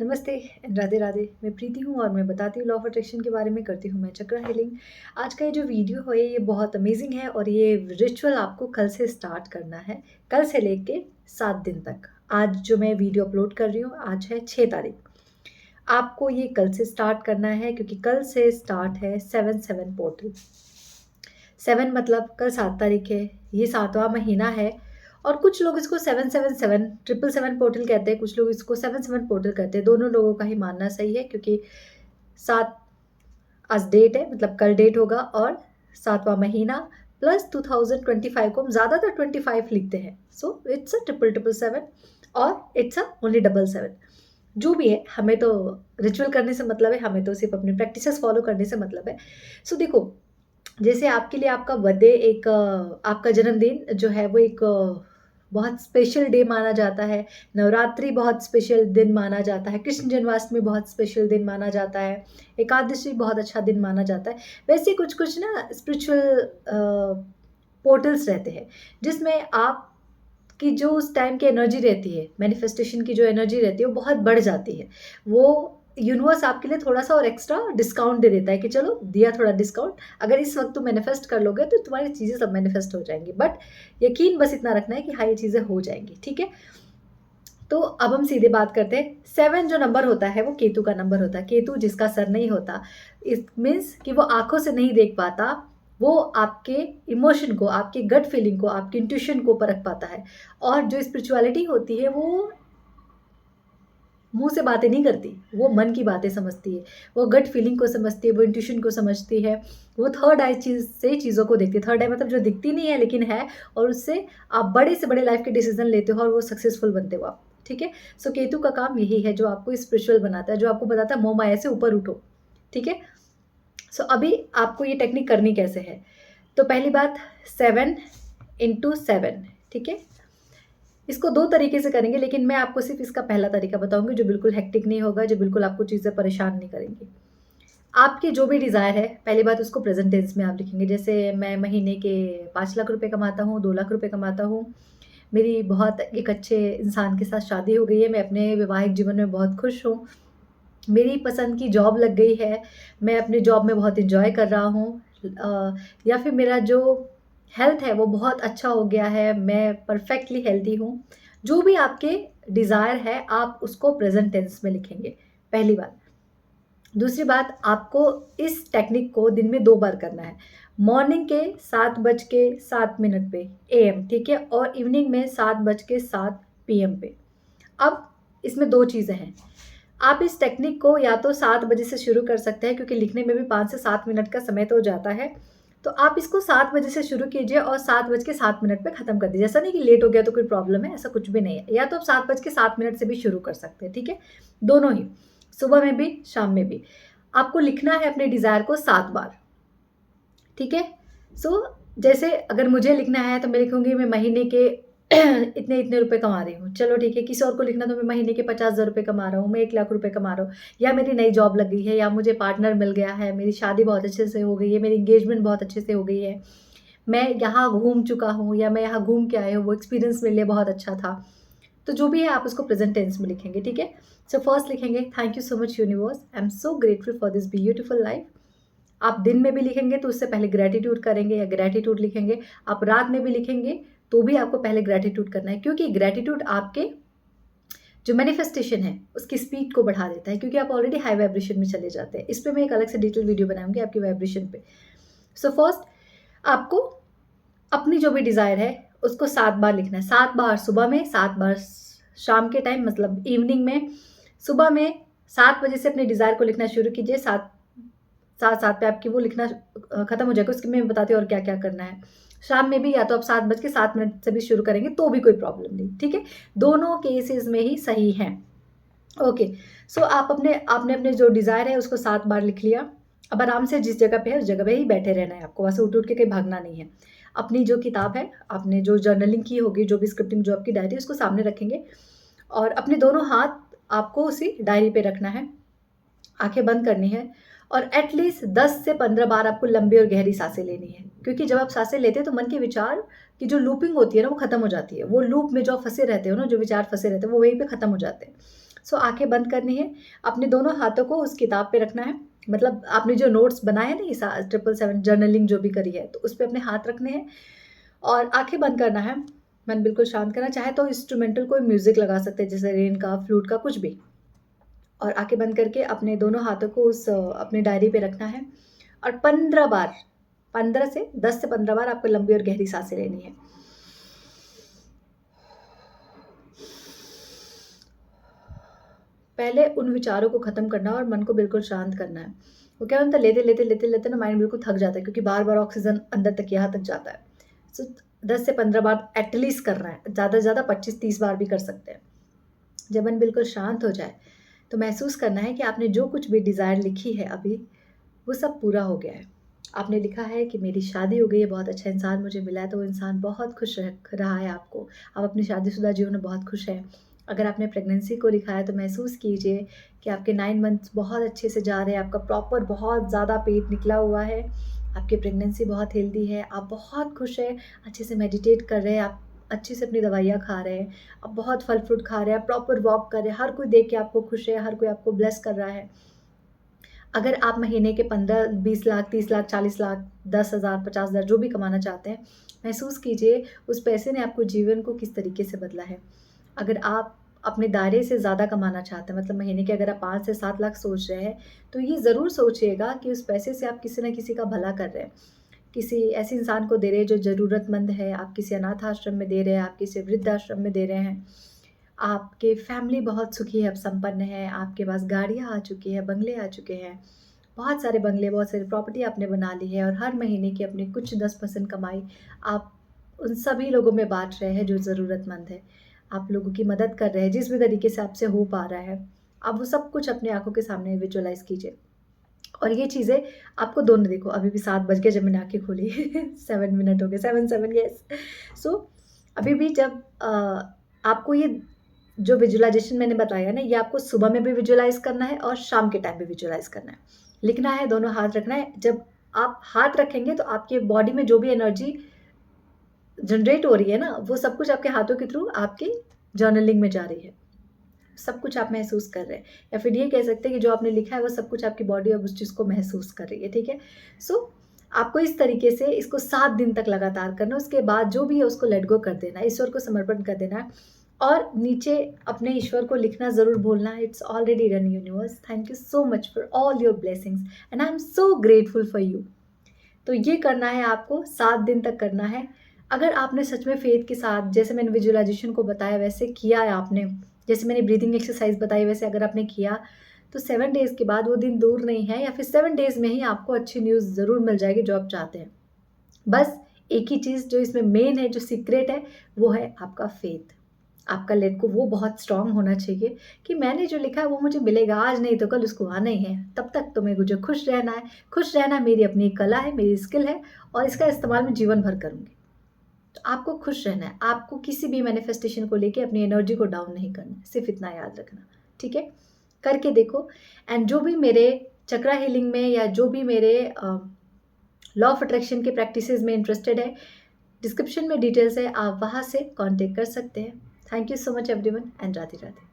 नमस्ते एंड राधे राधे। मैं प्रीति हूँ और मैं बताती हूँ लॉ ऑफ अट्रैक्शन के बारे में, करती हूँ मैं चक्र हीलिंग। आज का ये जो वीडियो है ये बहुत अमेजिंग है और ये रिचुअल आपको कल से स्टार्ट करना है, कल से लेके 7 दिन तक। आज जो मैं वीडियो अपलोड कर रही हूँ, आज है 6 तारीख। आपको ये कल से स्टार्ट करना है क्योंकि कल से स्टार्ट है 7/7 पोर्टल। 7 मतलब कल 7 तारीख है, ये 7वां महीना है। और कुछ लोग इसको 777 777 पोर्टल कहते हैं, कुछ लोग इसको 77 पोर्टल कहते हैं। दोनों लोगों का ही मानना सही है क्योंकि 7 आज डेट है, मतलब कल डेट होगा और 7वां महीना प्लस 2025 को हम ज़्यादातर 25 लिखते हैं। So it's a triple triple seven और it's a only double seven. जो भी है, हमें तो रिचुअल करने से मतलब है, हमें तो सिर्फ अपनी प्रैक्टिसेस फॉलो करने से मतलब है। सो देखो, जैसे आपके लिए आपका बर्थडे एक आपका जन्मदिन जो है वो एक बहुत स्पेशल डे माना जाता है। नवरात्रि बहुत स्पेशल दिन माना जाता है। कृष्ण जन्माष्टमी बहुत स्पेशल दिन माना जाता है। एकादशी बहुत अच्छा दिन माना जाता है। वैसे कुछ कुछ ना स्पिरिचुअल पोर्टल्स रहते हैं जिसमें आप की जो उस टाइम की एनर्जी रहती है, मैनिफेस्टेशन की जो एनर्जी रहती है वो बहुत बढ़ जाती है। वो यूनिवर्स आपके लिए थोड़ा-सा और एक्स्ट्रा डिस्काउंट दे देता है कि चलो दिया थोड़ा डिस्काउंट, अगर इस वक़्त तुम मैनिफेस्ट कर लोगे तो तुम्हारी चीज़ें सब मैनिफेस्ट हो जाएँगी। बट यकीन बस इतना रखना है कि हाँ, ये चीज़ें हो जाएँगी, ठीक है? तो अब हम सीधे बात करते हैं। 7 जो नंबर होता है वो केतु का नंबर होता है। केतु जिसका सर नहीं होता, इट मीन्स कि वो आँखों से नहीं देख पाता, वो आपके इमोशन को, आपकी गट फीलिंग को, आपकी इंट्यूशन को परख पाता है। और जो स्पिरिचुअलिटी होती है वो मुँह से बातें नहीं करती, वो मन की बातें समझती है, वो गट फीलिंग को समझती है, वो इंट्यूशन को समझती है, वो थर्ड आई चीज़ से चीज़ों को देखती है। थर्ड आई मतलब जो दिखती नहीं है लेकिन है, और उससे आप बड़े से बड़े लाइफ़ के डिसीज़न लेते हो और वो सक्सेसफुल बनते हो आप, ठीक है? सो केतु का काम यही है जो आपको स्पिरिचुअल बनाता है, जो आपको बताता है मोह माया से ऊपर उठो, ठीक है? सो अभी आपको ये टेक्निक करनी कैसे है? तो पहली बात 7 इंटू 7, ठीक है? इसको 2 तरीके से करेंगे लेकिन मैं आपको सिर्फ़ इसका पहला तरीका बताऊँगी जो बिल्कुल हेक्टिक नहीं होगा, जो बिल्कुल आपको चीज़ें परेशान नहीं करेंगी। आपकी जो भी डिज़ायर है, पहली बात उसको प्रेज़ेंट टेंस में आप लिखेंगे। जैसे मैं महीने के 5 लाख रुपए कमाता हूँ, 2 लाख रुपए कमाता हूँ। मेरी बहुत एक अच्छे इंसान के साथ शादी हो गई है, मैं अपने वैवाहिक जीवन में बहुत खुश हूँ। मेरी पसंद की जॉब लग गई है, मैं अपनी जॉब में बहुत एन्जॉय कर रहा हूँ। या फिर मेरा जो हेल्थ है वो बहुत अच्छा हो गया है, मैं परफेक्टली हेल्दी हूँ। जो भी आपके डिज़ायर है आप उसको प्रेज़ेंट टेंस में लिखेंगे, पहली बात। दूसरी बात, आपको इस टेक्निक को दिन में 2 बार करना है। मॉर्निंग के 7:07 पे एएम, ठीक है? और इवनिंग में 7:07 पीएम पे। अब इसमें 2 चीज़ें हैं। आप इस टेक्निक को या तो 7 बजे से शुरू कर सकते हैं क्योंकि लिखने में भी 5 से 7 मिनट का समय तो जाता है। तो आप इसको 7 बजे से शुरू कीजिए और 7:07 पे ख़त्म कर दीजिए। ऐसा नहीं कि लेट हो गया तो कोई प्रॉब्लम है, ऐसा कुछ भी नहीं है। या तो आप 7:07 से भी शुरू कर सकते हैं, ठीक है? दोनों ही, सुबह में भी, शाम में भी। आपको लिखना है अपने डिज़ायर को 7 बार, ठीक है? सो जैसे अगर मुझे लिखना है तो मैं लिखूँगी मैं महीने के इतने-इतने रुपए कमा रही हूँ। चलो ठीक है, किसी और को लिखना तो मैं महीने के 50,000 रुपए कमा रहा हूँ, मैं 1 लाख रुपए कमा रहा हूँ, या मेरी नई जॉब लग गई है, या मुझे पार्टनर मिल गया है, मेरी शादी बहुत अच्छे से हो गई है, मेरी एंगेजमेंट बहुत अच्छे से हो गई है, मैं यहाँ घूम चुका हूँ या मैं यहाँ घूम के आई हूँ, वो एक्सपीरियंस मेरे लिए बहुत अच्छा था। तो जो भी है आप उसको प्रेज़ेंट टेंस में लिखेंगे, ठीक है? सो फर्स्ट लिखेंगे, thank you so much universe, I am so grateful for this beautiful life. आप दिन में भी लिखेंगे तो उससे पहले ग्रैटिट्यूड करेंगे या ग्रैटिट्यूड लिखेंगे। आप रात में भी लिखेंगे तो भी आपको पहले ग्रैटिट्यूड करना है क्योंकि ग्रैटिट्यूड आपके जो मैनिफेस्टेशन है उसकी स्पीड को बढ़ा देता है क्योंकि आप ऑलरेडी हाई वाइब्रेशन में चले जाते हैं। इस पे मैं एक अलग से डिटेल वीडियो बनाऊँगी आपकी वाइब्रेशन पे। सो फर्स्ट आपको अपनी जो भी डिज़ायर है उसको 7 बार लिखना है। 7 बार सुबह में, 7 बार शाम के टाइम मतलब इवनिंग में। सुबह में 7 बजे से अपने डिज़ायर को लिखना शुरू कीजिए। 7 पे आपकी वो लिखना खत्म हो जाएगा, उसकी मैं बताती हूँ और क्या-क्या करना है। शाम में भी या तो आप 7:07 से भी शुरू करेंगे तो भी कोई प्रॉब्लम नहीं, ठीक है? दोनों केसेज़ में ही सही हैं। ओके, सो आपने अपने जो डिज़ायर है उसको 7 बार लिख लिया। अब आराम से जिस जगह पे है उस जगह पे ही बैठे रहना है आपको, वहाँ से उठ-उठ के कहीं भागना नहीं है। अपनी जो किताब है, आपने जो जर्नलिंग की होगी, जो भी स्क्रिप्टिंग जो आपकी डायरी है उसको सामने रखेंगे और अपने दोनों हाथ आपको उसी डायरी पे रखना है। आँखें बंद करनी है और एट लीस्ट 10 से 15 बार आपको लंबी और गहरी साँसें लेनी है। क्योंकि जब आप साँसें लेते हैं तो मन के विचार की जो लूपिंग होती है ना वो ख़त्म हो जाती है। वो लूप में जो आप फँसे रहते हो ना, जो विचार फँसे रहते हैं वो वहीं पे ख़त्म हो जाते हैं। सो आँखें बंद करनी है, अपने दोनों हाथों को उस किताब पे रखना है, मतलब आपने जो नोट्स बनाए हैं ना ये 777 जर्नलिंग जो भी करी है, तो उस पे अपने हाथ रखने हैं और आँखें बंद करना है, मन बिल्कुल शांत करना, चाहे तो इंस्ट्रूमेंटल कोई म्यूज़िक लगा सकते हैं जैसे रेन का, फ्लूट का, कुछ भी। और आँखें बंद करके अपने दोनों हाथों को उस अपनी डायरी पे रखना है और 15 बार, 15 से 10 से 15 बार आपको लंबी और गहरी साँसें लेनी है। पहले उन विचारों को ख़त्म करना है और मन को बिल्कुल शांत करना है। वो क्या होता है लेते-लेते ना माइंड बिल्कुल थक जाता है क्योंकि बार-बार ऑक्सीजन अंदर तक यहाँ तक जाता है। सो 10 से 15 बार एट लीस्ट करना है, ज़्यादा से ज़्यादा 25-30 बार भी कर सकते हैं। जब मन बिल्कुल शांत हो जाए, तो महसूस करना है कि आपने जो कुछ भी डिज़ायर लिखी है अभी, वो सब पूरा हो गया है। आपने लिखा है कि मेरी शादी हो गई है, बहुत अच्छा इंसान मुझे मिला है, तो वो इंसान बहुत खुश रख रहा है आपको। आप अपनी शादीशुदा जीवन में बहुत खुश हैं। अगर आपने प्रेगनेंसी को लिखा है, तो महसूस कीजिए कि आपके 9 मंथ्स बहुत अच्छे से जा रहे हैं, आपका प्रॉपर बहुत ज़्यादा पेट निकला हुआ है, आपकी प्रेगनेंसी बहुत हेल्दी है, आप बहुत खुश हैं, अच्छे से मेडिटेट कर रहे हैं, आप अच्छे से अपनी दवाइयाँ खा रहे हैं, आप बहुत फल-फ्रूट खा रहे हैं, प्रॉपर वॉक कर रहे हैं, हर कोई देख के आपको खुश है, हर कोई आपको ब्लेस कर रहा है। अगर आप महीने के 15, 20 लाख, 30 लाख, 40 लाख, 10,000, 50,000 जो भी कमाना चाहते हैं, महसूस कीजिए उस पैसे ने आपको जीवन को किस तरीके से बदला है। अगर आप अपने दायरे से ज़्यादा कमाना चाहते हैं, मतलब महीने के अगर आप 5 से 7 लाख सोच रहे हैं, तो ये ज़रूर सोचिएगा कि उस पैसे से आप किसी न किसी का भला कर रहे हैं। किसी ऐसे इंसान को दे रहे हैं जो ज़रूरतमंद है, आप किसी अनाथ आश्रम में दे रहे हैं, आप किसी वृद्धाश्रम में दे रहे हैं। आपके फैमिली बहुत सुखी है, अब संपन्न है, आपके पास गाड़ियाँ आ चुकी हैं, बंगले आ चुके हैं। बहुत सारे बंगले, बहुत सारी प्रॉपर्टी आपने बना ली है और हर महीने की अपनी कुछ 10% कमाई आप उन सभी लोगों में बाँट रहे हैं जो ज़रूरतमंद है। आप लोगों की मदद कर रहे हैं, जिस भी तरीके से आपसे हो पा रहा है। आप वो सब कुछ अपनी आँखों के सामने विजुअलाइज़ कीजिए। और ये चीज़ें आपको दोनों देखो अभी भी 7 बज गए जब मैंने आँखें खोली 7 मिनट हो गए 7 यस। सो अभी भी जब आपको ये जो विजुअलाइज़ेशन मैंने बताया ना, ये आपको सुबह में भी विजुअलाइज़ करना है और शाम के टाइम भी विजुअलाइज़ करना है। लिखना है, दोनों हाथ रखना है। जब आप हाथ रखेंगे तो आपके बॉडी में जो भी एनर्जी जनरेट हो रही है ना, वो सब कुछ आपके हाथों के थ्रू आपकी जर्नलिंग में जा रही है। सब कुछ आप महसूस कर रहे हैं या फिर ये कह सकते हैं कि जो आपने लिखा है वो सब कुछ आपकी बॉडी अब उस चीज़ को महसूस कर रही है, ठीक है? सो आपको इस तरीके से इसको 7 दिन तक लगातार करना है, उसके बाद जो भी है उसको लेट गो कर देना है, ईश्वर को समर्पण कर देना है और नीचे अपने ईश्वर को लिखना ज़रूर भूलना है, it's already done universe, thank you so much for all your blessings and I am so grateful for you. तो ये करना है आपको 7 दिन तक करना है। अगर आपने सच में फ़ेथ के साथ जैसे मैंने विजुअलाइज़ेशन को बताया वैसे किया है आपने, जैसे मैंने ब्रीथिंग एक्सरसाइज़ बताई वैसे अगर आपने किया, तो 7 डेज़ के बाद वो दिन दूर नहीं है या फिर 7 डेज़ में ही आपको अच्छी न्यूज़ ज़रूर मिल जाएगी जो आप चाहते हैं। बस एक ही चीज़ जो इसमें मेन है, जो सीक्रेट है, वो है आपका फ़ेथ। आपका लेट गो वो बहुत स्ट्रॉन्ग होना चाहिए कि मैंने जो लिखा है वो मुझे मिलेगा, आज नहीं तो कल उसको आना ही है। तब तक तो मुझे खुश रहना है। खुश रहना मेरी अपनी कला है, मेरी स्किल है और इसका इस्तेमाल मैं जीवन भर करूँगी। तो आपको खुश रहना है, आपको किसी भी मैनिफेस्टेशन को लेके अपनी एनर्जी को डाउन नहीं करना है, सिर्फ़ इतना याद रखना, ठीक है? करके देखो एंड जो भी मेरे चक्रा हीलिंग में या जो भी मेरे लॉ ऑफ अट्रैक्शन के प्रैक्टिसेज़ में इंटरेस्टेड है, डिस्क्रिप्शन में डिटेल्स है, आप वहाँ से कॉन्टैक्ट कर सकते हैं। Thank you so much everyone and Radhe Radhe.